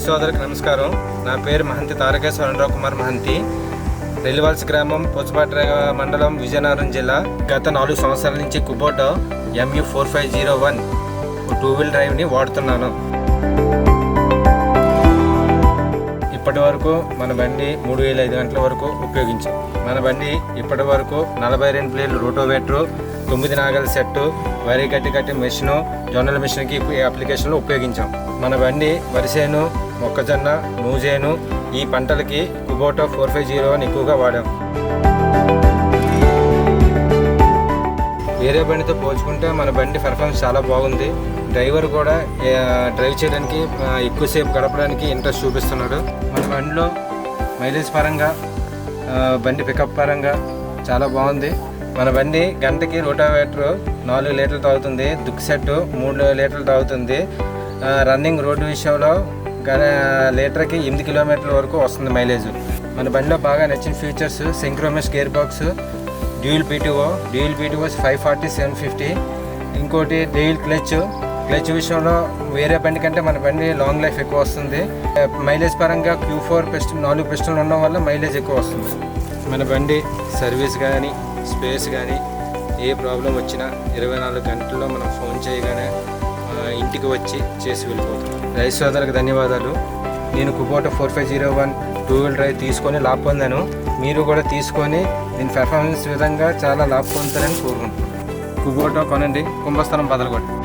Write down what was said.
రైతు సోదరులకు నమస్కారం. నా పేరు మహంతి తారకేశ్వరరావు కుమార్ మహంతి. రెల్లివాల్స్ గ్రామం, పోచపాట్ర మండలం, విజయనగరం జిల్లా. గత 4 సంవత్సరాల నుంచి కుబోటా MU4501 2 వీల్ డ్రైవ్ని వాడుతున్నాను. ఇప్పటి వరకు మన బండి 3500 గంటల వరకు ఉపయోగించాం. మన బండి ఇప్పటి వరకు 42 ప్లేట్లు రోటోవేటరు, 9 నాగల సెట్టు, వరి కట్టి మెషిను, జొన్నల మిషన్కి ఈ అప్లికేషన్లో ఉపయోగించాం. మన బండి వరిసేను, మొక్కజొన్న, నూజేను ఈ పంటలకి కుబోటా 4501 ఎక్కువగా వాడాం. వేరే బండితో పోల్చుకుంటే మన బండి పర్ఫార్మెన్స్ చాలా బాగుంది. డ్రైవర్ కూడా డ్రైవ్ చేయడానికి ఎక్కువసేపు గడపడానికి ఇంట్రెస్ట్ చూపిస్తున్నాడు. మన బండిలో మైలేజ్ పరంగా, బండి పికప్ పరంగా చాలా బాగుంది. మన బండి గంటకి రోటావేటర్ 4 లీటర్లు తాగుతుంది, దుక్కు సెట్ 3 లీటర్లు తాగుతుంది. రన్నింగ్ రోడ్డు విషయంలో లీటర్కి 8 కిలోమీటర్ల వరకు వస్తుంది మైలేజ్. మన బండిలో బాగా నచ్చిన features synchromesh gear box, dual PTO 540 750. ఇంకోటి డ్యూయల్ క్లచ్ విషయంలో వేరే బండి కంటే మన బండి లాంగ్ లైఫ్ ఎక్కువ వస్తుంది. మైలేజ్ పరంగా Q4 పిస్టన్ 4 పిస్టన్లు ఉండడం వల్ల మైలేజ్ ఎక్కువ వస్తుంది. మన బండి సర్వీస్ కానీ స్పేస్ కానీ ఏ ప్రాబ్లం వచ్చినా 24 గంటల్లో మనం ఫోన్ చేయగానే ఇంటికి వచ్చి చేసి వెళ్ళిపోతాం. రైతు సోదరులకు ధన్యవాదాలు. నేను కుబోటా 4501 2 వీల్ డ్రైవ్ తీసుకొని లాభ పొందాను. మీరు కూడా తీసుకొని దీని పెర్ఫార్మెన్స్ విధంగా చాలా లాభ పొందుతారని కోరుకుంటున్నాను. కుబోటా కొనండి, కుంభస్థలం బదలగొట్టండి.